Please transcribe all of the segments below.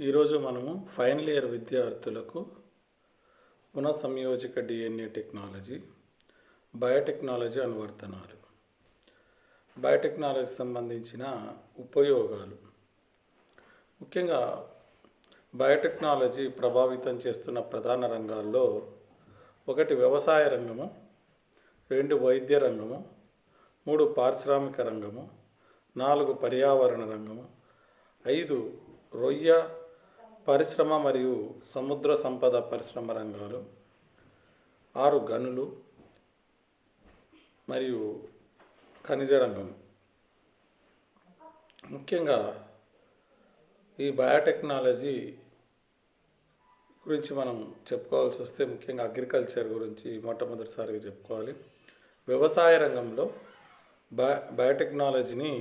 ఈరోజు మనము final year విద్యార్థులకు పునఃసంయోజక డిఎన్ఏ టెక్నాలజీ, బయోటెక్నాలజీ అనువర్తనాలు, బయోటెక్నాలజీ సంబంధించిన ఉపయోగాలు. ముఖ్యంగా బయోటెక్నాలజీ ప్రభావితం చేస్తున్న ప్రధాన రంగాల్లో 1 వ్యవసాయ రంగము, 2 వైద్య రంగము, 3 పారిశ్రామిక రంగము, 4 పర్యావరణ రంగము, 5 రొయ్య పరిశ్రమ మరియు సముద్ర సంపద పరిశ్రమ రంగాలు, 6 గనులు మరియు ఖనిజ రంగం. ముఖ్యంగా ఈ బయోటెక్నాలజీ గురించి మనం చెప్పుకోవాల్సి వస్తే ముఖ్యంగా అగ్రికల్చర్ గురించి మొట్టమొదటిసారిగా చెప్పుకోవాలి. వ్యవసాయ రంగంలో బయోటెక్నాలజీని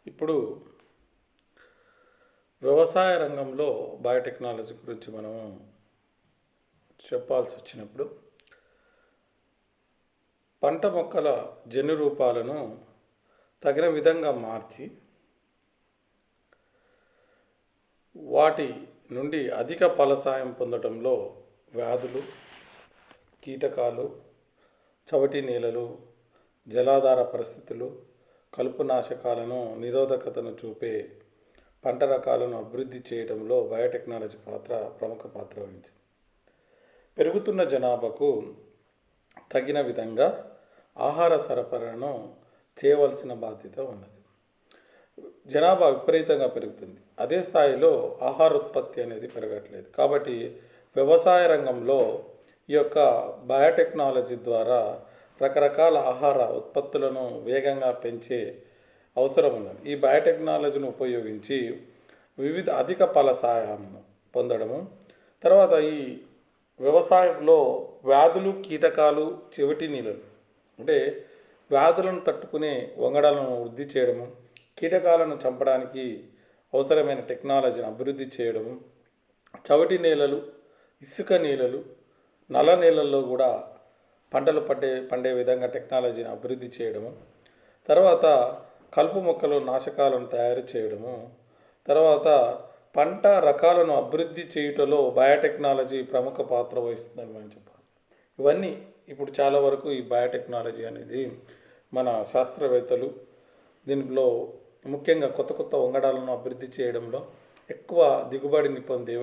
ఇప్పుడు వ్యవసాయ రంగంలో బయోటెక్నాలజీ గురించి మనము చెప్పాల్సి వచ్చినప్పుడు పంట మొక్కల జన్యు రూపాలను తగిన విధంగా మార్చి వాటి నుండి అధిక ఫలసాయం పొందడంలో వ్యాధులు, కీటకాలు, చవటి నేలలు, జలాధార పరిస్థితులు, కలుపు నాశకాలను నిరోధకతను చూపే పంట రకాలను అభివృద్ధి చేయడంలో బయోటెక్నాలజీ ప్రముఖ పాత్ర వహించింది. పెరుగుతున్న జనాభాకు తగిన విధంగా ఆహార సరఫరాను చేయవలసిన బాధ్యత ఉన్నది. జనాభా విపరీతంగా పెరుగుతుంది, అదే స్థాయిలో ఆహార ఉత్పత్తి అనేది పెరగట్లేదు. కాబట్టి వ్యవసాయ రంగంలో ఈ యొక్క బయోటెక్నాలజీ ద్వారా రకరకాల ఆహార ఉత్పత్తులను వేగంగా పెంచే అవసరం ఉన్నది. ఈ బయోటెక్నాలజీని ఉపయోగించి వివిధ అధిక ఫలసాయాన్ని పొందడము, తర్వాత ఈ వ్యవసాయంలో వ్యాధులు, కీటకాలు, చెవిటి నీళ్ళలు అంటే వ్యాధులను తట్టుకునే వంగడాలను వృద్ధి చేయడము, కీటకాలను చంపడానికి అవసరమైన టెక్నాలజీని అభివృద్ధి చేయడము, చవటి నేలలు, ఇసుక నేలలు, నల్ల నేలల్లో కూడా పంటలు పండే విధంగా టెక్నాలజీని అభివృద్ధి చేయడము, తర్వాత కలుపు మొక్కలు నాశకాలను తయారు చేయడము, తర్వాత పంట రకాలను అభివృద్ధి చేయుటలో బయోటెక్నాలజీ ప్రముఖ పాత్ర వహిస్తుందని మనం చెప్పాలి. ఇవన్నీ ఇప్పుడు చాలా వరకు ఈ బయోటెక్నాలజీ అనేది మన శాస్త్రవేత్తలు దీనిలో ముఖ్యంగా కొత్త కొత్త వంగడాలను అభివృద్ధి చేయడంలో, ఎక్కువ దిగుబడిని పొందే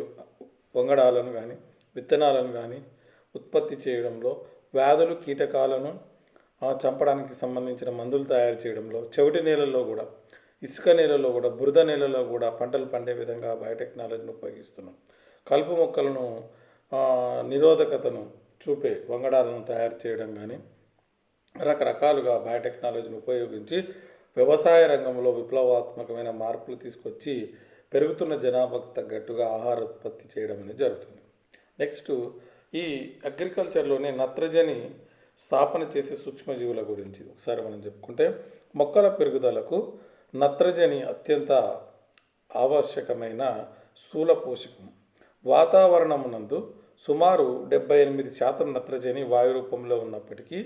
వంగడాలను కానీ విత్తనాలను కానీ ఉత్పత్తి చేయడంలో, వ్యాధులు, కీటకాలను చంపడానికి సంబంధించిన మందులు తయారు చేయడంలో, చెవిటి నేలల్లో కూడా, ఇసుక నేలలో కూడా, బురద నేలలో కూడా పంటలు పండే విధంగా బయోటెక్నాలజీని ఉపయోగిస్తున్నాం. కలుపు మొక్కలను నిరోధకతను చూపే వంగడాలను తయారు చేయడం కానీ రకరకాలుగా బయోటెక్నాలజీని ఉపయోగించి వ్యవసాయ రంగంలో విప్లవాత్మకమైన మార్పులు తీసుకొచ్చి పెరుగుతున్న జనాభాకు తగ్గట్టుగా ఆహార ఉత్పత్తి చేయడం అనేది జరుగుతుంది. నెక్స్ట్ ఈ అగ్రికల్చర్లోనే నత్రజని స్థాపన చేసే సూక్ష్మజీవుల గురించి ఒకసారి మనం చెప్పుకుంటే, మొక్కల పెరుగుదలకు నత్రజని అత్యంత ఆవశ్యకమైన స్థూల పోషకం. వాతావరణమునందు సుమారు 78% నత్రజని వాయు రూపంలో ఉన్నప్పటికీ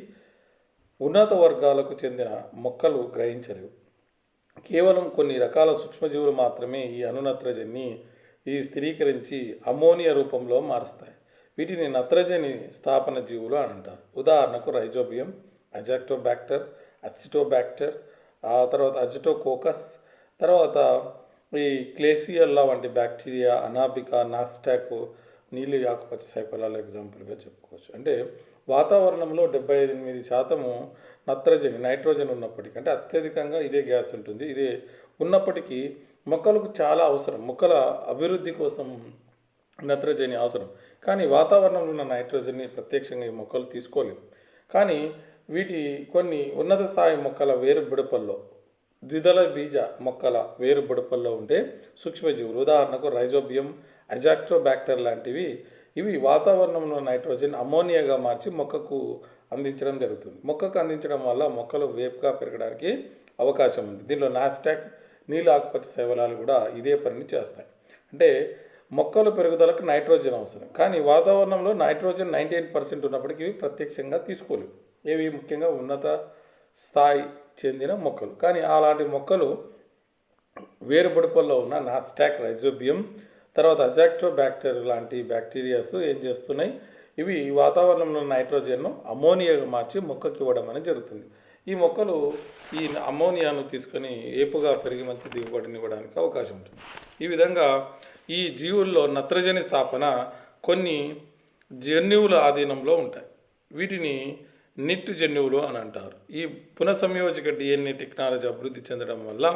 ఉన్నత వర్గాలకు చెందిన మొక్కలు గ్రహించలేవు. కేవలం కొన్ని రకాల సూక్ష్మజీవులు మాత్రమే ఈ అణునత్రజని స్థిరీకరించి అమోనియా రూపంలో మారుస్తాయి. వీటిని నత్రజని స్థాపన జీవులు అని అంటారు. ఉదాహరణకు రైజోబియం, అజాక్టోబ్యాక్టర్, అసిటోబ్యాక్టర్, తర్వాత అజిటోకోకస్, తర్వాత ఈ క్లేసియల్లా వంటి బ్యాక్టీరియా, అనాబికా, నాస్టాక్, నీలి ఆకుపచ్చ శైపలాలు ఎగ్జాంపుల్గా చెప్పుకోవచ్చు. అంటే వాతావరణంలో 78% నైట్రోజన్ ఉన్నప్పటికీ, అంటే అత్యధికంగా ఇదే గ్యాస్ ఉంటుంది, ఇదే ఉన్నప్పటికీ మొక్కలకు చాలా అవసరం. మొక్కల అభివృద్ధి కోసం నత్రజని అవసరం, కానీ వాతావరణంలో ఉన్న నైట్రోజన్ని ప్రత్యక్షంగా ఈ మొక్కలు తీసుకోలేవు. కానీ వీటి కొన్ని ఉన్నత స్థాయి మొక్కల వేరు బుడపల్లో, ద్విదళ బీజ మొక్కల వేరు బుడపల్లో ఉండే సూక్ష్మజీవులు, ఉదాహరణకు రైజోబియం, అజాక్టోబ్యాక్టర్ లాంటివి, ఇవి వాతావరణంలో నైట్రోజన్ అమోనియాగా మార్చి మొక్కకు అందించడం జరుగుతుంది. మొక్కకు అందించడం వల్ల మొక్కలు వేపుగా పెరగడానికి అవకాశం ఉంది. దీనిలో నాస్టాక్, నీలి ఆకుపచ్చ శైవలాలు కూడా ఇదే పనిని చేస్తాయి. అంటే మొక్కల పెరుగుదలకు నైట్రోజన్ అవసరం, కానీ వాతావరణంలో నైట్రోజన్ 98% ఉన్నప్పటికీ ప్రత్యక్షంగా తీసుకోలేవు. ఇవి ముఖ్యంగా ఉన్నత స్థాయి చెందిన మొక్కలు. కానీ అలాంటి మొక్కలు వేరుపొడుపుల్లో ఉన్న నాస్టాక్, రైజోబియం, తర్వాత అజాక్టోబ్యాక్టీరియా లాంటి బ్యాక్టీరియాస్ ఏం చేస్తున్నాయి, ఇవి వాతావరణంలో నైట్రోజన్ను అమోనియాగా మార్చి మొక్కకి ఇవ్వడం అనేది జరుగుతుంది. ఈ మొక్కలు ఈ అమోనియాను తీసుకొని ఏపుగా పెరిగి మంచి దిగుబడిని ఇవ్వడానికి అవకాశం ఉంటుంది. ఈ విధంగా ఈ జీవుల్లో నత్రజని స్థాపన కొన్ని జన్యువుల ఆధీనంలో ఉంటాయి. వీటిని నిట్ జన్యువులు అని అంటారు. ఈ పునఃసంయోజక డిఎన్ఏ టెక్నాలజీ అభివృద్ధి చెందడం వల్ల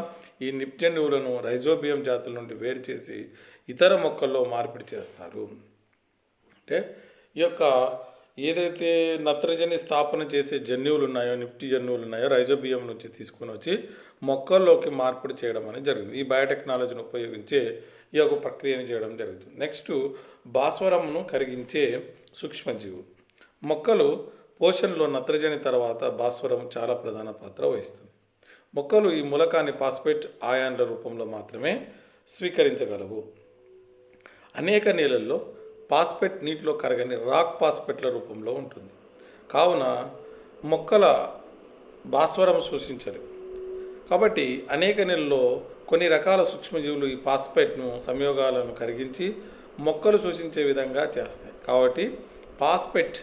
ఈ నిట్ జన్యువులను రైజోబియం జాతుల నుండి వేరు చేసి ఇతర మొక్కల్లో మార్పిడి చేస్తారు. అంటే ఈ యొక్క ఏదైతే నత్రజని స్థాపన చేసే జన్యువులు ఉన్నాయో, నిఫ్టీ జన్యువులు ఉన్నాయో, రైజోబియం నుంచి తీసుకొని వచ్చి మొక్కల్లోకి మార్పిడి చేయడం అనేది జరిగింది. ఈ బయోటెక్నాలజీని ఉపయోగించే ఈ యొక్క ప్రక్రియను చేయడం జరుగుతుంది. నెక్స్ట్, భాస్వరంను కరిగించే సూక్ష్మజీవులు. మొక్కలు పోషణలో నత్రజని తర్వాత భాస్వరం చాలా ప్రధాన పాత్ర వహిస్తుంది. మొక్కలు ఈ మూలకాన్ని ఫాస్ఫేట్ ఆయాన్ల రూపంలో మాత్రమే స్వీకరించగలవు. అనేక నీళ్ళల్లో ఫాస్ఫేట్ నీటిలో కరగని రాక్ ఫాస్ఫేట్ల రూపంలో ఉంటుంది. కావున మొక్కల భాస్వరం శోషించలేవు. కాబట్టి అనేక నీళ్ళలో కొన్ని రకాల సూక్ష్మజీవులు ఈ ఫాస్ఫేట్ను సంయోగాలను కరిగించి మొక్కలు శోషించే విధంగా చేస్తాయి. కాబట్టి ఫాస్ఫేట్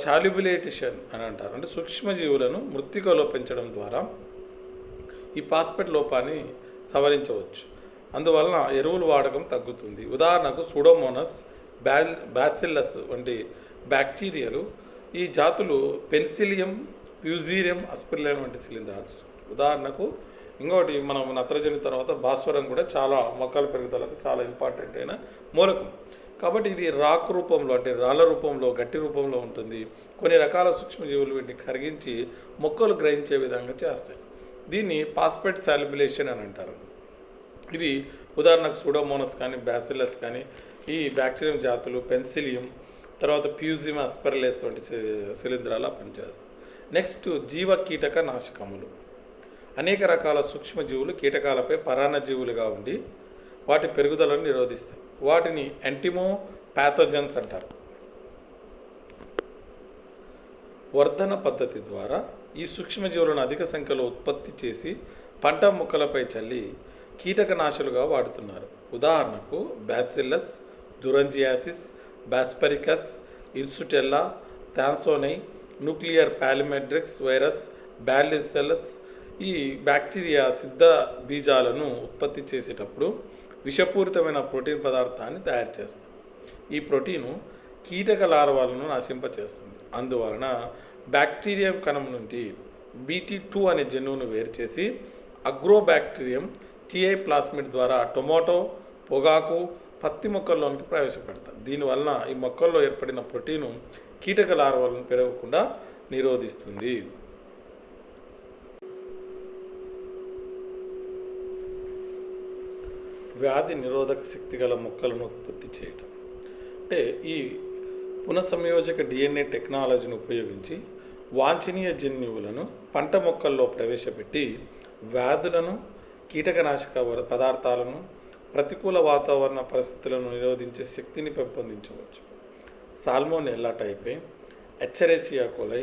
సాల్యుబిలేటేషన్ అని అంటారు. అంటే సూక్ష్మజీవులను మృత్తికలో పెంచడం ద్వారా ఈ ఫాస్ఫేట్ లోపాన్ని సవరించవచ్చు. అందువలన ఎరువుల వాడకం తగ్గుతుంది. ఉదాహరణకు సూడోమోనస్, బ్యాసిల్లస్ వంటి బ్యాక్టీరియాలు, ఈ జాతులు పెన్సిలియం, ఫ్యూజీరియం, అస్పెర్లియం వంటి శిలీంధ్రాలు. ఉదాహరణకు ఇంకోటి, మనం నత్రజని తర్వాత భాస్వరం కూడా చాలా మొక్కల పెరుగుదలకు చాలా ఇంపార్టెంట్ అయిన మూలకం. కాబట్టి ఇది రాక్ రూపంలో, అంటే రాళ్ళ రూపంలో, గట్టి రూపంలో ఉంటుంది. కొన్ని రకాల సూక్ష్మజీవులు వీటిని కరిగించి మొక్కలు గ్రహించే విధంగా చేస్తాయి. దీన్ని ఫాస్ఫేట్ సాల్యుబిలేషన్ అని అంటారు. ఇది ఉదాహరణకు సూడోమోనస్ కానీ, బ్యాసిల్లస్ కానీ, ఈ బ్యాక్టీరియం జాతులు, పెన్సిలియం, తర్వాత ఫ్యూజియం, అస్పెర్లేస్ వంటి శిలీంధ్రాలు పనిచేస్తాయి. నెక్స్ట్, జీవ కీటక నాశకములు. అనేక రకాల సూక్ష్మజీవులు కీటకాలపై పరాన్నజీవులుగా ఉండి వాటి పెరుగుదలను నిరోధిస్తాయి. వాటిని యాంటిమో ప్యాథోజన్స్ అంటారు. వర్ధన పద్ధతి ద్వారా ఈ సూక్ష్మజీవులను అధిక సంఖ్యలో ఉత్పత్తి చేసి పంట మొక్కలపై చల్లి కీటకనాశులుగా వాడుతున్నారు. ఉదాహరణకు బ్యాసిల్లస్ దురంజియాసిస్, బాస్పరికస్, ఇన్సుటెల్లా, థాన్సోనై, న్యూక్లియర్ పాలిమెడ్రిక్స్ వైరస్, బ్యాసిల్లస్. ఈ బ్యాక్టీరియా సిద్ధ బీజాలను ఉత్పత్తి చేసేటప్పుడు విషపూరితమైన ప్రోటీన్ పదార్థాన్ని తయారు చేస్తుంది. ఈ ప్రోటీను కీటక లార్వాలను నశింపచేస్తుంది. అందువలన బ్యాక్టీరియం కణం నుండి BT2 అనే జన్యువును వేరు చేసి అగ్రోబ్యాక్టీరియం టిఐ ప్లాస్మిడ్ ద్వారా టొమాటో, పొగాకు, పత్తి మొక్కల్లోనికి ప్రవేశపెడతారు. దీనివలన ఈ మొక్కల్లో ఏర్పడిన ప్రోటీను కీటక లార్వాలను పెరగకుండా నిరోధిస్తుంది. వ్యాధి నిరోధక శక్తి గల మొక్కలను ఉత్పత్తి చేయడం. అంటే ఈ పునఃసంయోజక డిఎన్ఏ టెక్నాలజీని ఉపయోగించి వాంఛనీయ జన్యువులను పంట మొక్కల్లో ప్రవేశపెట్టి వ్యాధులను, కీటకనాశక పదార్థాలను, ప్రతికూల వాతావరణ పరిస్థితులను నిరోధించే శక్తిని పెంపొందించవచ్చు. సాల్మోనెల్లా టైపే, ఎచ్చెరేసియా కోలై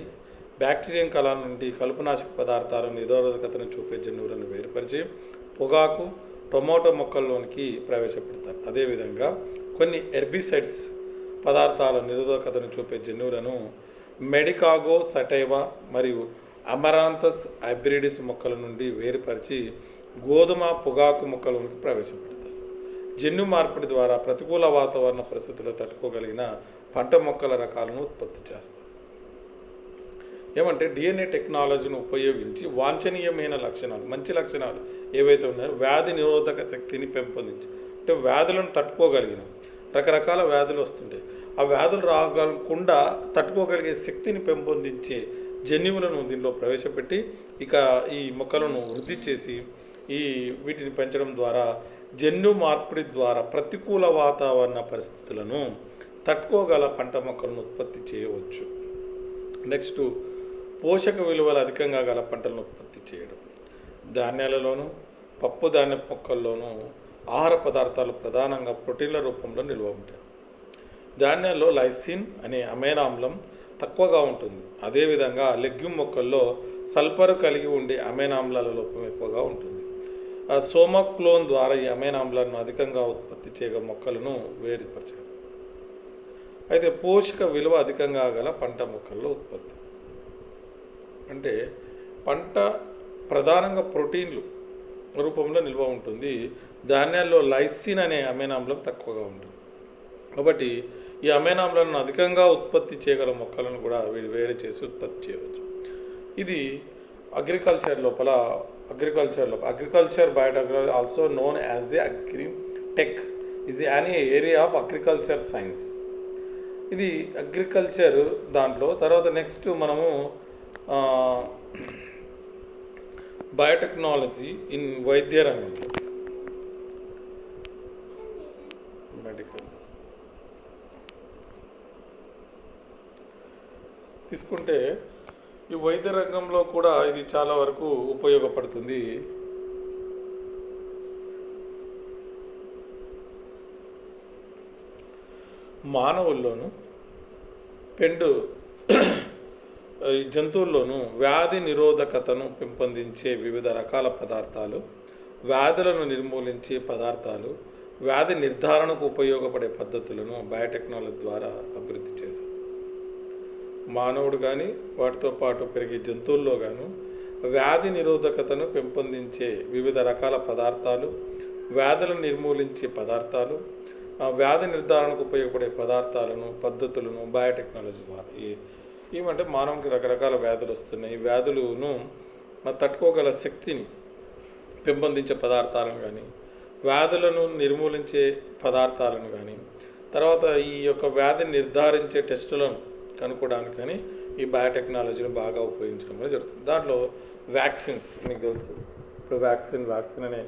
బ్యాక్టీరియం కళాల నుండి కలుపునాశక పదార్థాలను నిరోధకతను చూపే జన్యువులను వేరుపరిచి పొగాకు, టొమాటో మొక్కల్లోనికి ప్రవేశపెడతారు. అదేవిధంగా కొన్ని హెర్బిసైడ్స్ పదార్థాల నిరోధకతను చూపే జన్యువులను మెడికాగో సటైవా మరియు అమరాంతస్ హైబ్రిడిస్ మొక్కల నుండి వేరుపరిచి గోధుమ, పొగాకు మొక్కలోనికి ప్రవేశపెడతారు. జన్యు మార్పిడి ద్వారా ప్రతికూల వాతావరణ పరిస్థితుల్లో తట్టుకోగలిగిన పంట మొక్కల రకాలను ఉత్పత్తి చేస్తారు. ఏమంటే డిఎన్ఏ టెక్నాలజీని ఉపయోగించి వాంఛనీయమైన లక్షణాలు, మంచి లక్షణాలు ఏవైతే ఉన్నాయో వ్యాధి నిరోధక శక్తిని పెంపొందించి, అంటే వ్యాధులను తట్టుకోగలిగిన రకరకాల వ్యాధులు వస్తుంటాయి. ఆ వ్యాధులు రాగలకుండా తట్టుకోగలిగే శక్తిని పెంపొందించే జన్యువులను దీనిలో ప్రవేశపెట్టి ఇక ఈ మొక్కలను వృద్ధి చేసి వీటిని పెంచడం ద్వారా జన్యు మార్పిడి ద్వారా ప్రతికూల వాతావరణ పరిస్థితులను తట్టుకోగల పంట మొక్కలను ఉత్పత్తి చేయవచ్చు. నెక్స్ట్, పోషక విలువలు అధికంగా గల పంటలను ఉత్పత్తి చేయడం. ధాన్యాలలోనూ, పప్పు ధాన్య మొక్కల్లోనూ ఆహార పదార్థాలు ప్రధానంగా ప్రోటీన్ల రూపంలో నిల్వ ఉంటాయి. ధాన్యాల్లో లైసిన్ అనే అమైనో ఆమ్లం తక్కువగా ఉంటుంది. అదేవిధంగా లెగ్యూమ్ మొక్కల్లో సల్ఫర్ కలిగి ఉండే అమైనో ఆమ్లాల లోపం ఎక్కువగా ఉంటుంది. సోమాక్లోన్ ద్వారా ఈ అమైనో ఆమ్లాలను అధికంగా ఉత్పత్తి చేయగల మొక్కలను వేరుపరచాలి. అయితే పోషక విలువ అధికంగా గల పంట మొక్కల్లో ఉత్పత్తి అంటే పంట ప్రధానంగా ప్రోటీన్లు రూపంలో నిల్వ ఉంటుంది. ధాన్యాల్లో లైసిన్ అనే అమైనో ఆమ్లం తక్కువగా ఉంటుంది. కాబట్టి ఈ అమైనో ఆమ్లాలను అధికంగా ఉత్పత్తి చేయగల మొక్కలను కూడా వీరు వేరు చేసి ఉత్పత్తి చేయవచ్చు. ఇది agriculture biotechnology also known as a agritech is an area of agriculture science. ఇది అగ్రికల్చర్ దాంట్లో. తర్వాత నెక్స్ట్ మనము బయోటెక్నాలజీ ఇన్ వైద్య రంగంలో మెడికల్ తీసుకుంటే ఈ వైద్య రంగంలో కూడా ఇది చాలా వరకు ఉపయోగపడుతుంది. మానవుల్లోనూ పెండు జంతువుల్లోనూ వ్యాధి నిరోధకతను పెంపొందించే వివిధ రకాల పదార్థాలు, వ్యాధులను నిర్మూలించే పదార్థాలు, వ్యాధి నిర్ధారణకు ఉపయోగపడే పద్ధతులను బయోటెక్నాలజీ ద్వారా అభివృద్ధి చేశారు. మానవుడు కానీ వాటితో పాటు పెరిగే జంతువుల్లో గాను వ్యాధి నిరోధకతను పెంపొందించే వివిధ రకాల పదార్థాలు, వ్యాధులను నిర్మూలించే పదార్థాలు, వ్యాధి నిర్ధారణకు ఉపయోగపడే పదార్థాలను పద్ధతులను బయోటెక్నాలజీ ద్వారా ఏమంటే మానవునికి రకరకాల వ్యాధులు వస్తున్నాయి. ఈ వ్యాధులను తట్టుకోగల శక్తిని పెంపొందించే పదార్థాలను కానీ, వ్యాధులను నిర్మూలించే పదార్థాలను కానీ, తర్వాత ఈ యొక్క వ్యాధిని నిర్ధారించే టెస్టులను కనుక్కోవడానికి కానీ ఈ బయోటెక్నాలజీని బాగా ఉపయోగించడం జరుగుతుంది. దాంట్లో వ్యాక్సిన్స్ మీకు తెలుసు. ఇప్పుడు వ్యాక్సిన్ అనే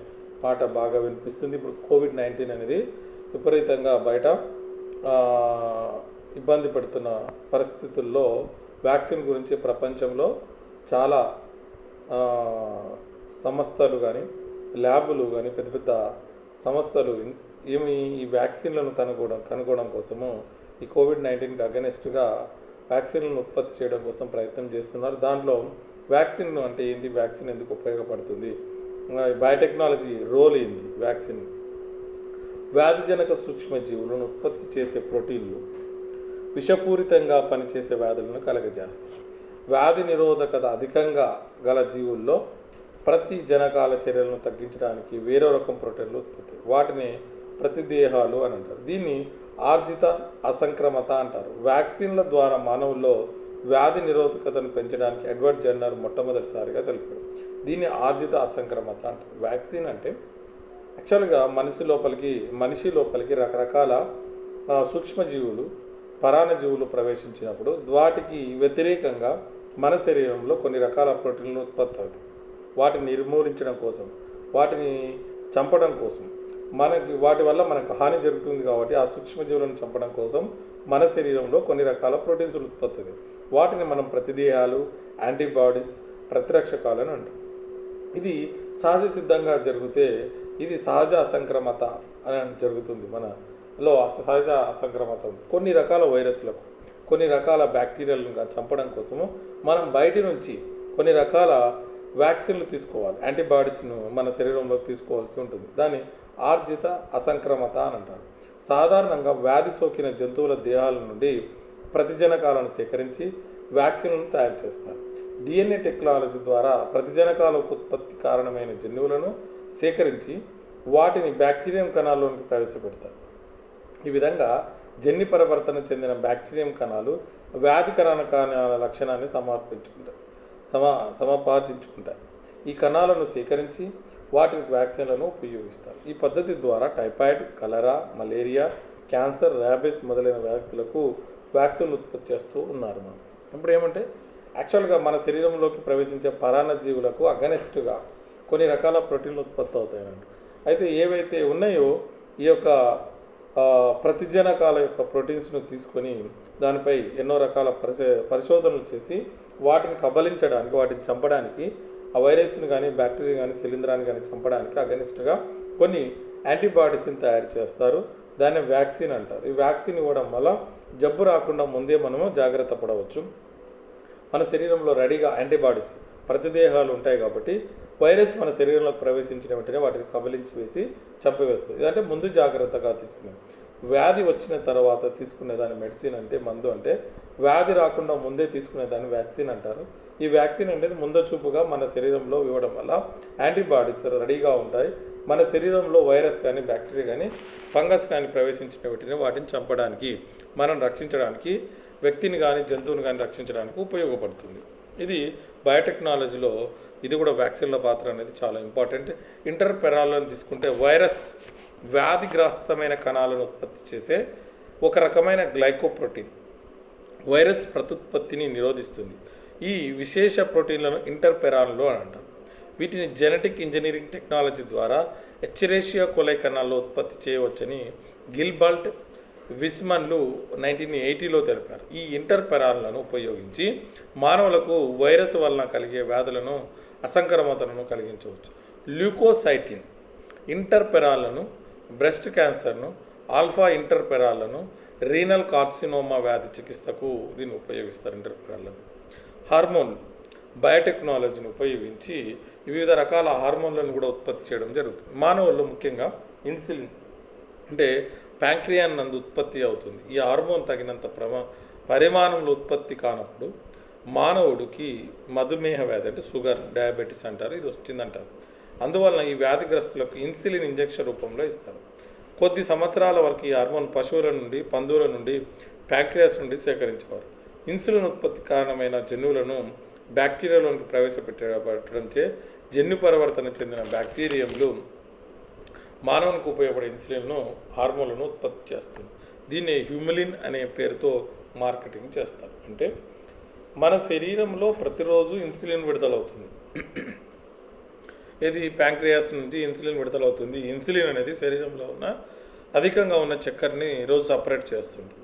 పాట బాగా వినిపిస్తుంది. ఇప్పుడు కోవిడ్-19 అనేది విపరీతంగా బయట ఇబ్బంది పడుతున్న పరిస్థితుల్లో వ్యాక్సిన్ గురించి ప్రపంచంలో చాలా సంస్థలు కానీ, ల్యాబులు కానీ, పెద్ద పెద్ద సంస్థలు ఈ వ్యాక్సిన్లను కనుగొనడం కోసము ఈ కోవిడ్-19కి అగెనెస్ట్గా వ్యాక్సిన్లను ఉత్పత్తి చేయడం కోసం ప్రయత్నం చేస్తున్నారు. దాంట్లో వ్యాక్సిన్ అంటే ఏంది, వ్యాక్సిన్ ఎందుకు ఉపయోగపడుతుంది, బయోటెక్నాలజీ రోల్ ఏంది, వ్యాక్సిన్ వ్యాధిజనక సూక్ష్మజీవులను ఉత్పత్తి చేసే ప్రోటీన్లు విషపూరితంగా పనిచేసే వ్యాధులను కలగజేస్తాయి. వ్యాధి నిరోధకత అధికంగా గల జీవుల్లో ప్రతి జనకాల చర్యలను తగ్గించడానికి వేరే రకం ప్రోటీన్లు ఉత్పత్తి, వాటిని ప్రతిదేహాలు అని అంటారు. దీన్ని ఆర్జిత అసంక్రమత అంటారు. వ్యాక్సిన్ల ద్వారా మానవుల్లో వ్యాధి నిరోధకతను పెంచడానికి ఎడ్వర్డ్ జెన్నర్ మొట్టమొదటిసారిగా తెలిపాడు. దీన్ని ఆర్జిత అసంక్రమత అంటారు. వ్యాక్సిన్ అంటే యాక్చువల్గా మనిషి లోపలికి రకరకాల సూక్ష్మజీవులు, పరాన్నజీవులు ప్రవేశించినప్పుడు వాటికి వ్యతిరేకంగా మన శరీరంలో కొన్ని రకాల ప్రోటీన్లు ఉత్పత్తి అవుతాయి. వాటిని నిర్మూలించడం కోసం, వాటిని చంపడం కోసం, వాటి వల్ల మనకు హాని జరుగుతుంది. కాబట్టి ఆ సూక్ష్మజీవులను చంపడం కోసం మన శరీరంలో కొన్ని రకాల ప్రోటీన్స్ ఉత్పత్తి అవుతాయి. వాటిని మనం ప్రతిదేహాలు, యాంటీబాడీస్, ప్రతిరక్షకాలు అని అంటాం. ఇది సహజ సిద్ధంగా జరిగితే ఇది సహజ అసంక్రమత అని జరుగుతుంది. మనలో సహజ అసంక్రమత ఉంది. కొన్ని రకాల వైరస్లకు, కొన్ని రకాల బ్యాక్టీరియాలను చంపడం కోసము మనం బయటి నుంచి కొన్ని రకాల వ్యాక్సిన్లు తీసుకోవాలి, యాంటీబాడీస్ను మన శరీరంలోకి తీసుకోవాల్సి ఉంటుంది. దాన్ని ఆర్జిత అసంక్రమత అని అంటారు. సాధారణంగా వ్యాధి సోకిన జంతువుల దేహాల నుండి ప్రతిజనకాలను సేకరించి వ్యాక్సిన్లను తయారు చేస్తారు. డిఎన్ఏ టెక్నాలజీ ద్వారా ప్రతిజనకాలకు ఉత్పత్తి కారణమైన జన్యువులను సేకరించి వాటిని బ్యాక్టీరియం కణాల్లోనికి ప్రవేశపెడతారు. ఈ విధంగా జన్యు పరివర్తన చెందిన బ్యాక్టీరియం కణాలు వ్యాధికరణ కణాల లక్షణాన్ని సమాపార్జించుకుంటాయి. ఈ కణాలను సేకరించి వాటికి వ్యాక్సిన్లను ఉపయోగిస్తారు. ఈ పద్ధతి ద్వారా టైఫాయిడ్, కలరా, మలేరియా, క్యాన్సర్, ర్యాబిస్ మొదలైన వ్యాధులకు వ్యాక్సిన్లు ఉత్పత్తి చేస్తూ ఉన్నారు. మనం ఇప్పుడు ఏమంటే యాక్చువల్గా మన శరీరంలోకి ప్రవేశించే పరాన్నజీవులకు అగనెస్ట్గా కొన్ని రకాల ప్రోటీన్లు ఉత్పత్తి అవుతాయండి. అయితే ఏవైతే ఉన్నాయో ఈ యొక్క ప్రతిజనకాల యొక్క ప్రోటీన్స్ను తీసుకొని దానిపై ఎన్నో రకాల పరిశోధనలు చేసి వాటిని కబలించడానికి, వాటిని చంపడానికి, ఆ వైరస్ను కానీ, బ్యాక్టీరియా కానీ, శిలీంధ్రాన్ని కానీ చంపడానికి అగెనిస్ట్గా కొన్ని యాంటీబాడీస్ని తయారు చేస్తారు. దాన్ని వ్యాక్సిన్ అంటారు. ఈ వ్యాక్సిన్ ఇవ్వడం వల్ల జబ్బు రాకుండా ముందే మనము జాగ్రత్త పడవచ్చు. మన శరీరంలో రెడీగా యాంటీబాడీస్ ప్రతిదేహాలు ఉంటాయి కాబట్టి వైరస్ మన శరీరంలోకి ప్రవేశించిన వెంటనే వాటిని కబలించి వేసి చంపివేస్తుంది. ఇదంటే ముందు జాగ్రత్తగా తీసుకునే. వ్యాధి వచ్చిన తర్వాత తీసుకునేదాన్ని మెడిసిన్ అంటే మందు అంటే, వ్యాధి రాకుండా ముందే తీసుకునేదాన్ని వ్యాక్సిన్ అంటారు. ఈ వ్యాక్సిన్ అనేది ముందు చూపుగా మన శరీరంలో ఇవ్వడం వల్ల యాంటీబాడీస్ రెడీగా ఉంటాయి. మన శరీరంలో వైరస్ కానీ బ్యాక్టీరియా కానీ ఫంగస్ కానీ ప్రవేశించిన వెంటనే వాటిని చంపడానికి, మనం రక్షించడానికి, వ్యక్తిని కానీ జంతువుని కానీ రక్షించడానికి ఉపయోగపడుతుంది. ఇది బయోటెక్నాలజీలో ఇది కూడా వ్యాక్సిన్ల పాత్ర అనేది చాలా ఇంపార్టెంట్. ఇంటర్పెరాలను తీసుకుంటే వైరస్ వ్యాధిగ్రస్తమైన కణాలను ఉత్పత్తి చేసే ఒక రకమైన గ్లైకోప్రోటీన్ వైరస్ ప్రత్యుత్పత్తిని నిరోధిస్తుంది. ఈ విశేష ప్రోటీన్లను ఇంటర్పెరాన్లు అని అంటారు. వీటిని జెనెటిక్ ఇంజనీరింగ్ టెక్నాలజీ ద్వారా ఎచ్చెరేషియా కొలై కణాల్లో ఉత్పత్తి చేయవచ్చని గిల్బర్ట్ విస్మన్లు 1980లో తెలిపారు. ఈ ఇంటర్పెరాన్లను ఉపయోగించి మానవులకు వైరస్ వలన కలిగే వ్యాధులను, అసంక్రమతలను కలిగించవచ్చు. ల్యూకోసైటిన్ ఇంటర్పెరాన్లను, బ్రెస్ట్ క్యాన్సర్ను, ఆల్ఫా ఇంటర్పెరాన్లను, రీనల్ కార్సినోమా వ్యాధి చికిత్సకు దీన్ని ఉపయోగిస్తారు. ఇంటర్పెరాన్లను హార్మోన్ బయోటెక్నాలజీని ఉపయోగించి వివిధ రకాల హార్మోన్లను కూడా ఉత్పత్తి చేయడం జరుగుతుంది. మానవుల్లో ముఖ్యంగా ఇన్సులిన్ అంటే ప్యాంక్రియాన్ నందు ఉత్పత్తి అవుతుంది. ఈ హార్మోన్ తగినంత పరిమాణంలో ఉత్పత్తి కానప్పుడు మానవుడికి మధుమేహ వ్యాధి అంటే షుగర్, డయాబెటీస్ అంటారు, ఇది వచ్చిందంటారు. అందువలన ఈ వ్యాధిగ్రస్తులకు ఇన్సులిన్ ఇంజెక్షన్ రూపంలో ఇస్తారు. కొద్ది సంవత్సరాల వరకు ఈ హార్మోన్ పశువుల నుండి, పందువుల నుండి, ప్యాంక్రియాస్ నుండి సేకరించేవారు. ఇన్సులిన్ ఉత్పత్తి కారణమైన జన్యువులను బ్యాక్టీరియాలోనికి ప్రవేశపెట్టడంచే జన్యు పరివర్తన చెందిన బ్యాక్టీరియంలు మానవునికి ఉపయోగపడే ఇన్సులిన్ను, హార్మోన్లను ఉత్పత్తి చేస్తుంది. దీన్ని హ్యూమిలిన్ అనే పేరుతో మార్కెటింగ్ చేస్తారు. అంటే మన శరీరంలో ప్రతిరోజు ఇన్సులిన్ విడుదలవుతుంది. ఇది ప్యాంక్రియాస్ నుంచి ఇన్సులిన్ విడుదలవుతుంది. ఇన్సులిన్ అనేది శరీరంలో ఉన్న అధికంగా ఉన్న చక్కెరని రోజు సపరేట్ చేస్తుంది.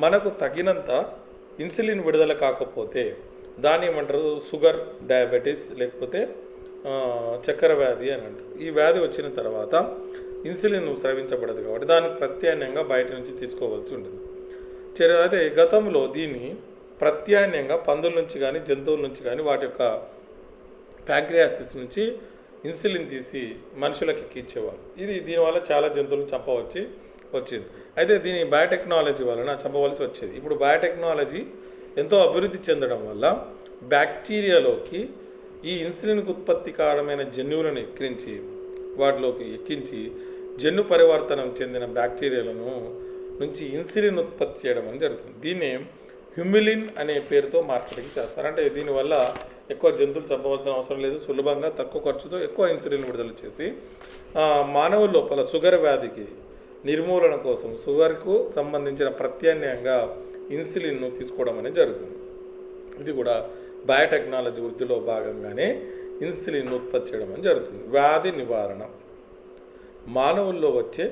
మనకు తగినంత ఇన్సులిన్ విడుదల కాకపోతే దాన్ని ఏమంటారు, షుగర్, డయాబెటీస్ లేకపోతే చక్కెర వ్యాధి అని అంటారు. ఈ వ్యాధి వచ్చిన తర్వాత ఇన్సులిన్ స్రవించబడదు కాబట్టి దానికి ప్రత్యామ్నాయంగా బయట నుంచి తీసుకోవాల్సి ఉంటుంది. అదే గతంలో దీన్ని ప్రత్యామ్నాయంగా పందుల నుంచి కానీ జంతువుల నుంచి కానీ వాటి యొక్క ప్యాంక్రియాసిస్ నుంచి ఇన్సులిన్ తీసి మనుషులకు ఎక్కించేవారు. దీనివల్ల చాలా జంతువులను వచ్చింది. అయితే దీని బయోటెక్నాలజీ వలన చంపవలసి వచ్చేది. ఇప్పుడు బయోటెక్నాలజీ ఎంతో అభివృద్ధి చెందడం వల్ల బ్యాక్టీరియాలోకి ఈ ఇన్సులిన్కు ఉత్పత్తి కారణమైన జన్యువులను వాటిలోకి ఎక్కించి జన్యు పరివర్తనం చెందిన బ్యాక్టీరియాలను నుంచి ఇన్సులిన్ ఉత్పత్తి చేయడం అని జరుగుతుంది. దీన్నే హ్యూమిలిన్ అనే పేరుతో మార్కెటింగ్ చేస్తారు. అంటే దీనివల్ల ఎక్కువ జంతువులు చంపవలసిన అవసరం లేదు. సులభంగా తక్కువ ఖర్చుతో ఎక్కువ ఇన్సులిన్ విడుదల చేసి మానవుల లోపల షుగర్ వ్యాధికి నిర్మూలన కోసం షుగర్కు సంబంధించిన ప్రత్యామ్నాయంగా ఇన్సులిన్ను తీసుకోవడం అనేది జరుగుతుంది. ఇది కూడా బయోటెక్నాలజీ వృద్ధిలో భాగంగానే ఇన్సులిన్ ఉత్పత్తి చేయడం అని జరుగుతుంది. వ్యాధి నివారణ మానవుల్లో వచ్చే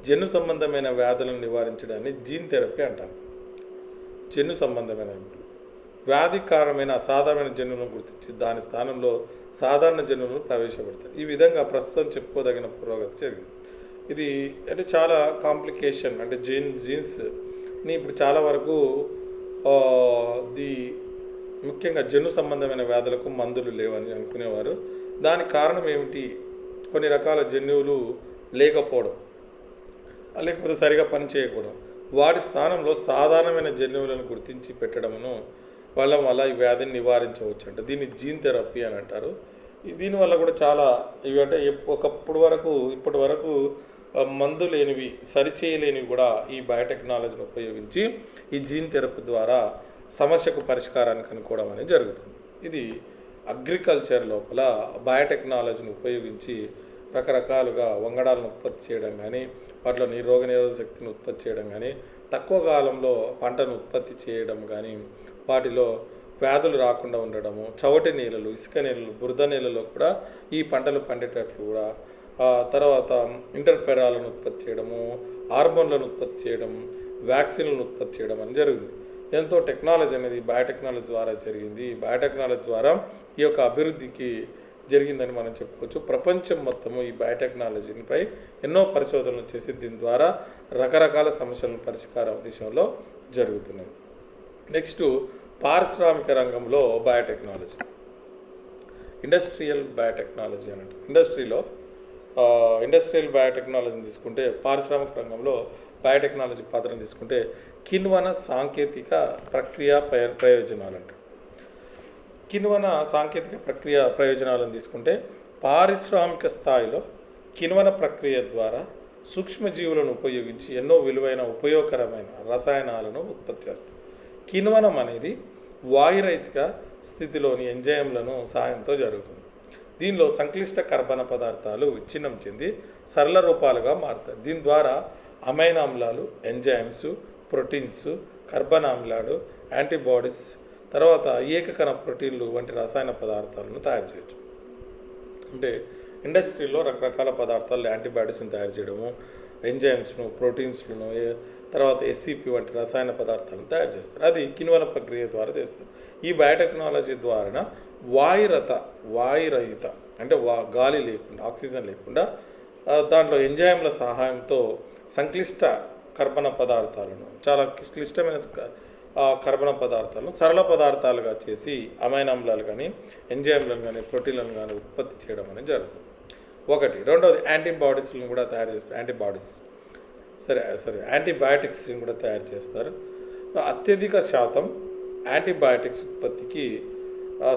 జన్యు సంబంధమైన వ్యాధులను నివారించడాన్ని జీన్ థెరపీ అంటారు. జన్యు సంబంధమైన వ్యాధికారమైన అసాధారణ జన్యువులను గుర్తించి దాని స్థానంలో సాధారణ జన్యువులను ప్రవేశపెడతారు. ఈ విధంగా ప్రస్తుతం చెప్పుకోదగిన పురోగతి జరిగింది. ఇది అంటే చాలా కాంప్లికేషన్ అంటే జీన్స్ని ఇప్పుడు చాలా వరకు ముఖ్యంగా జన్యు సంబంధమైన వ్యాధులకు మందులు లేవని అనుకునేవారు. దానికి కారణం ఏమిటి? కొన్ని రకాల జన్యువులు లేకపోవడం, లేకపోతే సరిగా పనిచేయకపోవడం. వాటి స్థానంలో సాధారణమైన జన్యువులను గుర్తించి పెట్టడమును వల్ల ఈ వ్యాధిని నివారించవచ్చు అంట. దీన్ని జీన్ థెరపీ అని అంటారు. దీనివల్ల కూడా చాలా ఇవి అంటే ఇప్పటి వరకు మందు లేనివి, సరిచేయలేనివి కూడా ఈ బయోటెక్నాలజీని ఉపయోగించి ఈ జీన్ థెరపీ ద్వారా సమస్యకు పరిష్కారాన్ని కనుక్కోవడం అనేది జరుగుతుంది. ఇది అగ్రికల్చర్ లోపల బయోటెక్నాలజీని ఉపయోగించి రకరకాలుగా వంగడాలను ఉత్పత్తి చేయడం కానీ, వాటిలో రోగనిరోధక శక్తిని ఉత్పత్తి చేయడం కానీ, తక్కువ కాలంలో పంటను ఉత్పత్తి చేయడం కానీ, వాటిలో వ్యాధులు రాకుండా ఉండడము, చవటి నీళ్ళలు, ఇసుక నీళ్ళలు, బురద నీళ్ళలో కూడా ఈ పంటలు పండేటట్లు కూడా, తర్వాత ఇంటర్పెరాలను ఉత్పత్తి చేయడము, హార్మోన్లను ఉత్పత్తి చేయడం, వ్యాక్సిన్లను ఉత్పత్తి చేయడం అని జరిగింది. ఎంతో టెక్నాలజీ అనేది బయోటెక్నాలజీ ద్వారా జరిగింది. బయోటెక్నాలజీ ద్వారా ఈ యొక్క అభివృద్ధికి జరిగిందని మనం చెప్పుకోవచ్చు. ప్రపంచం మొత్తము ఈ బయోటెక్నాలజీపై ఎన్నో పరిశోధనలు చేసి దీని ద్వారా రకరకాల సమస్యలను పరిష్కారం దిశలో జరుగుతున్నది. నెక్స్ట్ పారిశ్రామిక రంగంలో బయోటెక్నాలజీ, ఇండస్ట్రియల్ బయోటెక్నాలజీ అన్నట్టు. ఇండస్ట్రియల్ బయోటెక్నాలజీని తీసుకుంటే, పారిశ్రామిక రంగంలో బయోటెక్నాలజీ పాత్రను తీసుకుంటే కిణ్వన సాంకేతిక ప్రక్రియ ప్రయోజనాలు అంటారు. కిణ్వన సాంకేతిక ప్రక్రియ ప్రయోజనాలను తీసుకుంటే, పారిశ్రామిక స్థాయిలో కిణ్వన ప్రక్రియ ద్వారా సూక్ష్మజీవులను ఉపయోగించి ఎన్నో విలువైన ఉపయోగకరమైన రసాయనాలను ఉత్పత్తి చేస్తారు. కిణ్వనం అనేది వాయురహిత స్థితిలోని ఎంజైమ్లను సహాయంతో జరుగుతుంది. దీనిలో సంక్లిష్ట కర్బన పదార్థాలు విచ్ఛిన్నం చెంది సరళ రూపాలుగా మారుతాయి. దీని ద్వారా అమైనో ఆమ్లాలు, ఎంజైమ్స్, ప్రోటీన్స్, కర్బనామ్లాలు, యాంటీబాడీస్, తర్వాత ఏకకణ ప్రోటీన్లు వంటి రసాయన పదార్థాలను తయారు చేయొచ్చు. అంటే ఇండస్ట్రీలో రకరకాల పదార్థాలు, యాంటీబాడీస్ని తయారు చేయడము, ఎంజైమ్స్ను, ప్రోటీన్స్లను, తర్వాత ఎస్సిపి వంటి రసాయన పదార్థాలను తయారు చేస్తారు. అది కిణ్వన ప్రక్రియ ద్వారా చేస్తారు. ఈ బయోటెక్నాలజీ ద్వారా వాయురహిత అంటే గాలి లేకుండా, ఆక్సిజన్ లేకుండా దాంట్లో ఎంజైమ్ల సహాయంతో సంక్లిష్ట కర్బన పదార్థాలను, చాలా క్లిష్టమైన కర్బన పదార్థాలను సరళ పదార్థాలుగా చేసి అమైనో ఆమ్లాలు కానీ, ఎంజైమ్లను కానీ, ప్రోటీన్లను కానీ ఉత్పత్తి చేయడం అనేది జరుగుతుంది. ఒకటి. రెండవది యాంటీబాడీస్లను కూడా తయారు చేస్తారు. యాంటీబయాటిక్స్ని కూడా తయారు చేస్తారు. అత్యధిక శాతం యాంటీబయాటిక్స్ ఉత్పత్తికి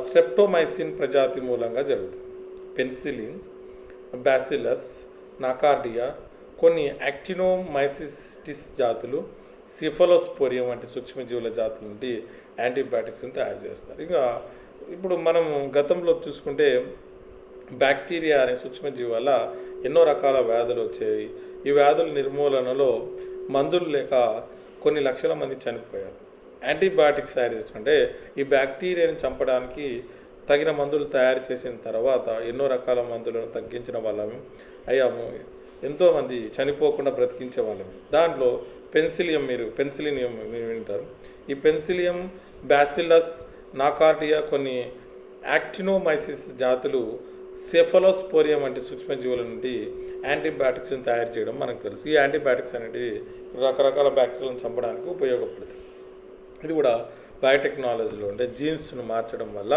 స్ట్రెప్టోమైసిన్ ప్రజాతి మూలంగా జరుగుతుంది. పెన్సిలిన్, బ్యాసిలస్, నాకార్డియా, కొన్ని యాక్టినోమైసిటిస్ జాతులు, సిఫలోస్పోరియం వంటి సూక్ష్మజీవుల జాతుల నుండి యాంటీబయాటిక్స్ని తయారు చేస్తారు. ఇప్పుడు మనం గతంలో చూసుకుంటే బ్యాక్టీరియా అనే సూక్ష్మజీవి వల్ల ఎన్నో రకాల వ్యాధులు వచ్చాయి. ఈ వ్యాధుల నిర్మూలనలో మందులు లేక కొన్ని లక్షల మంది చనిపోయారు. యాంటీబయాటిక్స్ తయారు చేసుకుంటే ఈ బ్యాక్టీరియాని చంపడానికి తగిన మందులు తయారు చేసిన తర్వాత ఎన్నో రకాల మందులను తగ్గించిన వాళ్ళము అయ్యాము. ఎంతోమంది చనిపోకుండా బ్రతికించే వాళ్ళము. దాంట్లో పెన్సిలినియం వింటారు. ఈ పెన్సిలియం, బ్యాసిలస్, నాకార్డియా, కొన్ని యాక్టినోమైసిస్ జాతులు సెఫలోస్పోరియం వంటి సూక్ష్మజీవుల నుండి యాంటీబయాటిక్స్ని తయారు చేయడం మనకు తెలుసు. ఈ యాంటీబయాటిక్స్ అనేటివి రకరకాల బ్యాక్టీరియాలను చంపడానికి ఉపయోగపడుతుంది. ఇది కూడా బయోటెక్నాలజీలో అంటే జీన్స్ను మార్చడం వల్ల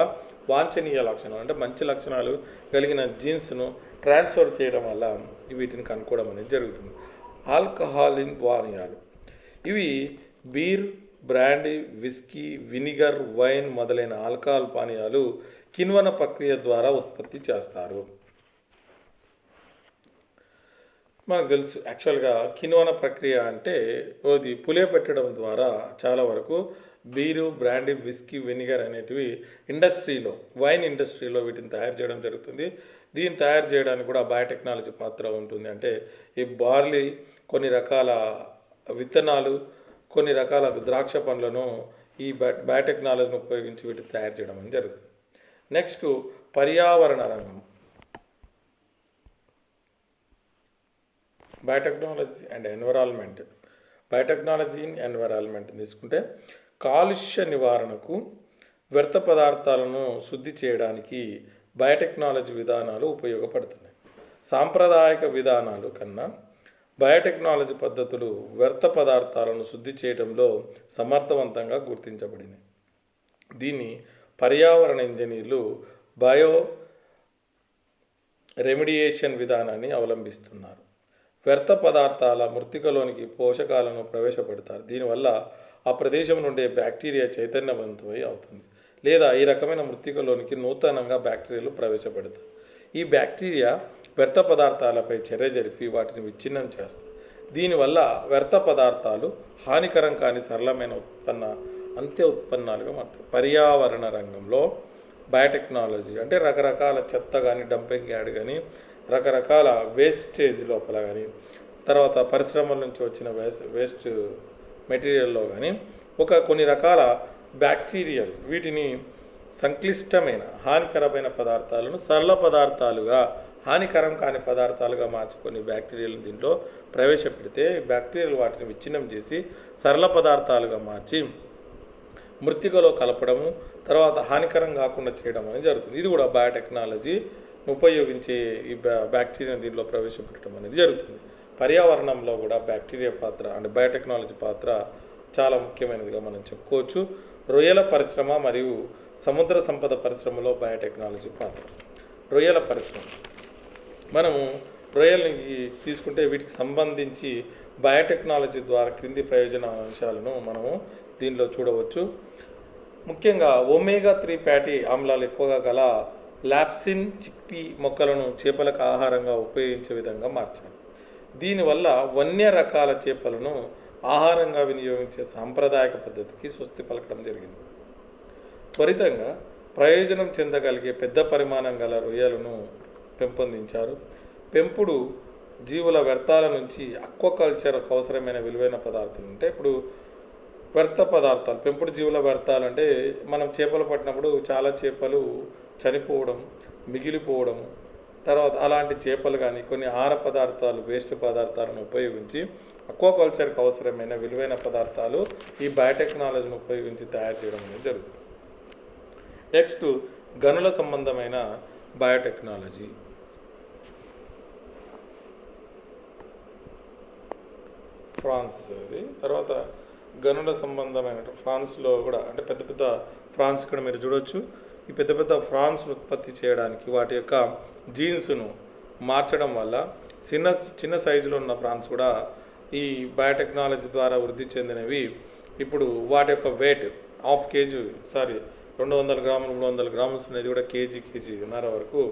వాంఛనీయ లక్షణాలు అంటే మంచి లక్షణాలు కలిగిన జీన్స్ను ట్రాన్స్ఫర్ చేయడం వల్ల వీటిని కనుక్కోవడం అనేది జరుగుతుంది. ఆల్కహాలిన్ పానీయాలు, ఇవి beer, brandy, whisky, vinegar, wine మొదలైన ఆల్కహాల్ పానీయాలు కిణ్వన ప్రక్రియ ద్వారా ఉత్పత్తి చేస్తారు. మనకు తెలుసు యాక్చువల్గా కిణ్వన ప్రక్రియ అంటే అది పులియబెట్టడం ద్వారా చాలా వరకు బీరు, బ్రాండీ, విస్కీ, వెనిగర్ అనేటివి వైన్ ఇండస్ట్రీలో వీటిని తయారు చేయడం జరుగుతుంది. దీన్ని తయారు చేయడానికి కూడా బయోటెక్నాలజీ పాత్ర ఉంటుంది. అంటే ఈ బార్లీ, కొన్ని రకాల విత్తనాలు, కొన్ని రకాల ద్రాక్ష పండ్లను ఈ బయోటెక్నాలజీని ఉపయోగించి వీటిని తయారు చేయడం అనేది జరుగుతుంది. నెక్స్ట్ పర్యావరణ రంగం, biotechnology and environment. Biotechnology and environment తీసుకుంటే కాలుష్య నివారణకు, వ్యర్థ పదార్థాలను శుద్ధి చేయడానికి బయోటెక్నాలజీ విధానాలు ఉపయోగపడుతున్నాయి. సాంప్రదాయక విధానాలు కన్నా బయోటెక్నాలజీ పద్ధతులు వ్యర్థ పదార్థాలను శుద్ధి చేయడంలో సమర్థవంతంగా గుర్తించబడినాయి. దీన్ని పర్యావరణ ఇంజనీర్లు బయో రెమిడియేషన్ విధానాన్ని అవలంబిస్తున్నారు. వ్యర్థ పదార్థాల మృత్తికలోనికి పోషకాలను ప్రవేశపెడతారు. దీనివల్ల ఆ ప్రదేశం నుండే బ్యాక్టీరియా చైతన్యవంతమై అవుతుంది, లేదా ఈ రకమైన మృత్తికలోనికి నూతనంగా బ్యాక్టీరియాలు ప్రవేశపెడతారు. ఈ బ్యాక్టీరియా వ్యర్థ పదార్థాలపై చర్య జరిపి వాటిని విచ్ఛిన్నం చేస్తాయి. దీనివల్ల వ్యర్థ పదార్థాలు హానికరం కాని సరళమైన అంత్య ఉత్పన్నాలుగా మారుతాయి. పర్యావరణ రంగంలో బయోటెక్నాలజీ అంటే రకరకాల చెత్త కానీ, డంపింగ్ యార్డ్ కానీ, రకరకాల వేస్టేజ్ లోపల కానీ, తర్వాత పరిశ్రమల నుంచి వచ్చిన వేస్ట్ మెటీరియల్లో కానీ కొన్ని రకాల బ్యాక్టీరియాలు వీటిని సంక్లిష్టమైన హానికరమైన పదార్థాలను సరళ పదార్థాలుగా, హానికరం కాని పదార్థాలుగా మార్చుకొని బ్యాక్టీరియాలను దీంట్లో ప్రవేశపెడితే బ్యాక్టీరియాలు వాటిని విచ్ఛిన్నం చేసి సరళ పదార్థాలుగా మార్చి మృత్తికలో కలపడము, తర్వాత హానికరం కాకుండా చేయడం అనేది జరుగుతుంది. ఇది కూడా బయోటెక్నాలజీ ఉపయోగించే ఈ బ్యాక్టీరియాని దీంట్లో ప్రవేశపెట్టడం అనేది జరుగుతుంది. పర్యావరణంలో కూడా బ్యాక్టీరియా పాత్ర అంటే బయోటెక్నాలజీ పాత్ర చాలా ముఖ్యమైనదిగా మనం చెప్పుకోవచ్చు. రొయ్యల పరిశ్రమ మరియు సముద్ర సంపద పరిశ్రమలో బయోటెక్నాలజీ పాత్ర. రొయ్యల పరిశ్రమ, మనము రొయ్యల్ని తీసుకుంటే వీటికి సంబంధించి బయోటెక్నాలజీ ద్వారా క్రింది ప్రయోజన అంశాలను మనము దీనిలో చూడవచ్చు. ముఖ్యంగా ఒమేగా-3 ఫ్యాటీ ఆమ్లాలు ఎక్కువగా గల లాప్సిన్ చిక్పీ మొక్కలను చేపలకు ఆహారంగా ఉపయోగించే విధంగా మార్చారు. దీనివల్ల వన్య రకాల చేపలను ఆహారంగా వినియోగించే సాంప్రదాయక పద్ధతికి స్వస్తి పలకడం జరిగింది. త్వరితంగా ప్రయోజనం చెందగలిగే పెద్ద పరిమాణం గల రొయ్యలను పెంపొందించారు. పెంపుడు జీవుల వ్యర్థాల నుంచి అక్వాకల్చర్కు అవసరమైన విలువైన పదార్థాలు అంటే ఇప్పుడు వ్యర్థ పదార్థాలు, పెంపుడు జీవుల వ్యర్థాలు అంటే మనం చేపలు పట్టినప్పుడు చాలా చేపలు చనిపోవడం, మిగిలిపోవడం, తర్వాత అలాంటి చేపలు కానీ కొన్ని ఆహార పదార్థాలు, వేస్ట్ పదార్థాలను ఉపయోగించి అక్వాకల్చర్కి అవసరమైన విలువైన పదార్థాలు ఈ బయోటెక్నాలజీని ఉపయోగించి తయారు చేయడం అనేది జరుగుతుంది. నెక్స్ట్ గనుల సంబంధమైన బయోటెక్నాలజీ. ఫ్రాన్స్ ఇది. తర్వాత గనుల సంబంధమైన ఫ్రాన్స్లో కూడా అంటే పెద్ద పెద్ద ఫ్రాన్స్ ఇక్కడ మీరు చూడవచ్చు. ఈ పెద్ద పెద్ద ఫ్రాన్స్ను ఉత్పత్తి చేయడానికి వాటి యొక్క జీన్స్ను మార్చడం వల్ల చిన్న సైజులో ఉన్న ఫ్రాన్స్ కూడా ఈ బయోటెక్నాలజీ ద్వారా వృద్ధి చెందినవి. ఇప్పుడు వాటి యొక్క వెయిట్ 1/2 kg 200 గ్రాములు 300 గ్రాములు అనేది కూడా కేజీన్నర వరకు,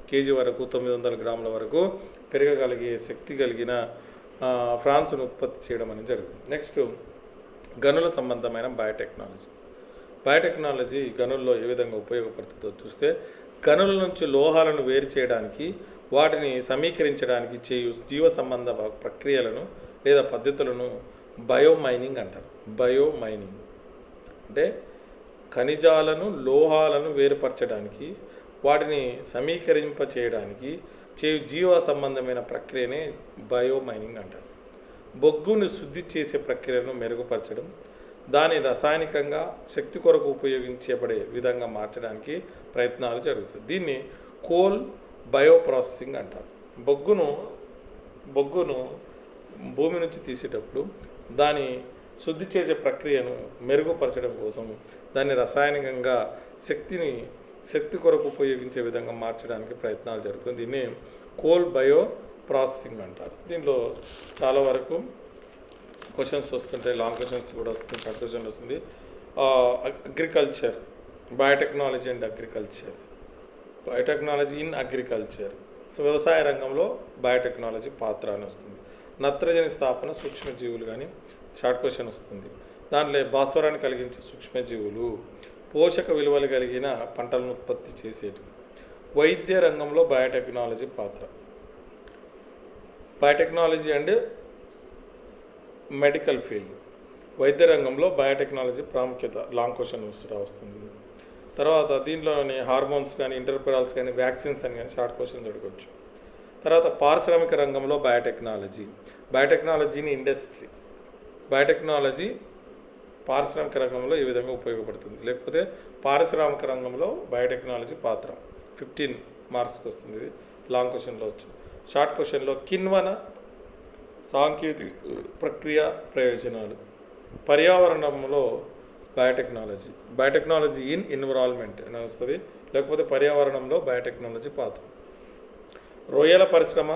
కేజీ వరకు 900 గ్రాముల వరకు పెరగగలిగే శక్తి కలిగిన ఫ్రాన్స్ను ఉత్పత్తి చేయడం అనేది జరుగుతుంది. నెక్స్ట్ గనుల సంబంధమైన బయోటెక్నాలజీ. బయోటెక్నాలజీ గనుల్లో ఏ విధంగా ఉపయోగపడుతుందో చూస్తే, గనుల నుంచి లోహాలను వేరు చేయడానికి, వాటిని సమీకరించడానికి చేయు జీవ సంబంధ ప్రక్రియలను లేదా పద్ధతులను బయోమైనింగ్ అంటారు. బయోమైనింగ్ అంటే ఖనిజాలను, లోహాలను వేరుపరచడానికి, వాటిని సమీకరింప చేయడానికి చేయు జీవ సంబంధమైన ప్రక్రియనే బయోమైనింగ్ అంటారు. బొగ్గును శుద్ధి చేసే ప్రక్రియను మెరుగుపరచడం, దాని రసాయనికంగా శక్తి కొరకు ఉపయోగించబడే విధంగా మార్చడానికి ప్రయత్నాలు జరుగుతాయి. దీన్ని కోల్ బయోప్రాసెసింగ్ అంటారు. బొగ్గును భూమి నుంచి తీసేటప్పుడు దాని శుద్ధి చేసే ప్రక్రియను మెరుగుపరచడం కోసం దాన్ని రసాయనికంగా శక్తి కొరకు ఉపయోగించే విధంగా మార్చడానికి ప్రయత్నాలు జరుగుతుంది. దీన్ని కోల్ బయో ప్రాసెసింగ్ అంటారు. దీనిలో చాలా వరకు క్వశ్చన్స్ వస్తుంటాయి, లాంగ్ క్వశ్చన్స్ కూడా వస్తుంది, షార్ట్ క్వశ్చన్ వస్తుంది. Agriculture, biotechnology and agriculture, biotechnology in agriculture. So వ్యవసాయ రంగంలో బయోటెక్నాలజీ పాత్ర అని వస్తుంది. నత్రజని స్థాపన సూక్ష్మజీవులు కానీ షార్ట్ క్వశ్చన్ వస్తుంది. దాంట్లో భాస్వరాన్ని కలిగించే సూక్ష్మజీవులు, పోషక విలువలు కలిగిన పంటలను ఉత్పత్తి చేసేవి. వైద్య రంగంలో బయోటెక్నాలజీ పాత్ర. బయోటెక్నాలజీ అండ్ మెడికల్ ఫీల్డ్, వైద్య రంగంలో బయోటెక్నాలజీ ప్రాముఖ్యత, లాంగ్ క్వశ్చన్ వస్తుంది. తర్వాత దీంట్లోని హార్మోన్స్ కానీ, ఇంటర్పెరాల్స్ కానీ, వ్యాక్సిన్స్ అని కానీ షార్ట్ క్వశ్చన్స్ అడగవచ్చు. తర్వాత పారిశ్రామిక రంగంలో బయోటెక్నాలజీని ఇండస్ట్రీ, బయోటెక్నాలజీ పారిశ్రామిక రంగంలో ఈ విధంగా ఉపయోగపడుతుంది. లేకపోతే పారిశ్రామిక రంగంలో బయోటెక్నాలజీ పాత్ర 15 మార్క్స్కి వస్తుంది. ఇది లాంగ్ క్వశ్చన్లో వచ్చు. షార్ట్ క్వశ్చన్లో కిణ్వన సాంకేతిక ప్రక్రియ ప్రయోజనాలు. పర్యావరణంలో బయోటెక్నాలజీ ఇన్ ఎన్విరాన్మెంట్ అని వస్తుంది. లేకపోతే పర్యావరణంలో బయోటెక్నాలజీ పాత్ర. రొయ్యల పరిశ్రమ,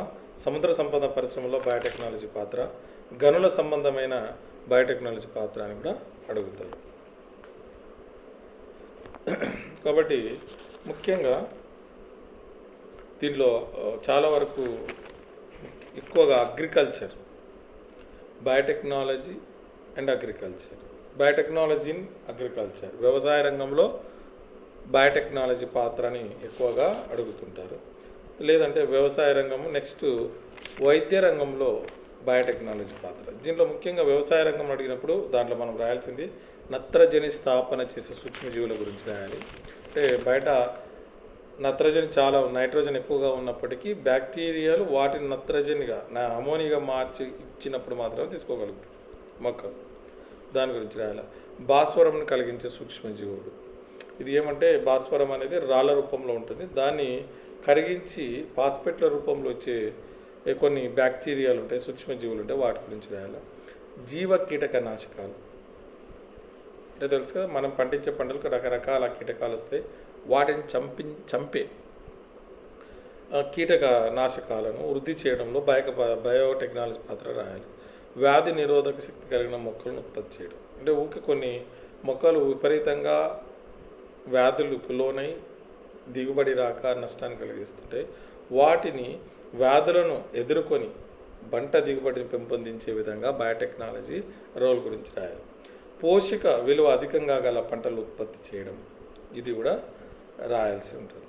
సముద్ర సంపద పరిశ్రమలో బయోటెక్నాలజీ పాత్ర, గనుల సంబంధమైన బయోటెక్నాలజీ పాత్ర అని కూడా అడుగుతాయి. కాబట్టి ముఖ్యంగా దీంట్లో చాలా వరకు ఎక్కువగా agriculture, biotechnology and agriculture, biotechnology in agriculture, వ్యవసాయ రంగంలో బయోటెక్నాలజీ పాత్రని ఎక్కువగా అడుగుతుంటారు. లేదంటే వ్యవసాయ రంగము. నెక్స్ట్ వైద్య రంగంలో బయోటెక్నాలజీ పాత్ర. దీంట్లో ముఖ్యంగా వ్యవసాయ రంగం అడిగినప్పుడు దాంట్లో మనం రాయాల్సింది నత్రజని స్థాపన చేసే సూక్ష్మజీవుల గురించి రాయాలి. అంటే బయట నైట్రోజన్ ఎక్కువగా ఉన్నప్పటికీ బ్యాక్టీరియాలు వాటిని నత్రజనిగా అమోనియాగా మార్చి ఇచ్చినప్పుడు మాత్రమే తీసుకోగలుగుతాయి మొక్కలు. దాని గురించి రాయాలి. భాస్వరంను కలిగించే సూక్ష్మజీవులు. ఇది ఏమంటే భాస్వరం అనేది రాళ్ళ రూపంలో ఉంటుంది. దాన్ని కరిగించి ఫాస్ఫేట్ల రూపంలో వచ్చే కొన్ని బ్యాక్టీరియాలు ఉంటాయి, సూక్ష్మజీవులు ఉంటాయి, వాటి గురించి రాయాలి. జీవ కీటకనాశకాలు. అంటే తెలుసు కదా, మనం పండించే పంటలకు రకరకాల కీటకాలు వస్తాయి. వాటిని చంపే కీటక నాశకాలను వృద్ధి చేయడంలో బయోటెక్నాలజీ పాత్ర రాయాలి. వ్యాధి నిరోధక శక్తి కలిగిన మొక్కలను ఉత్పత్తి చేయడం, అంటే ఊరికి కొన్ని మొక్కలు విపరీతంగా వ్యాధులకు లోనై దిగుబడి రాక నష్టాన్ని కలిగిస్తుంటే వాటిని వ్యాధులను ఎదుర్కొని పంట దిగుబడిని పెంపొందించే విధంగా బయోటెక్నాలజీ రోల్ గురించి రాయాలి. పోషక విలువ అధికంగా గల పంటలు ఉత్పత్తి చేయడం, ఇది కూడా రాయాల్సి ఉంటుంది.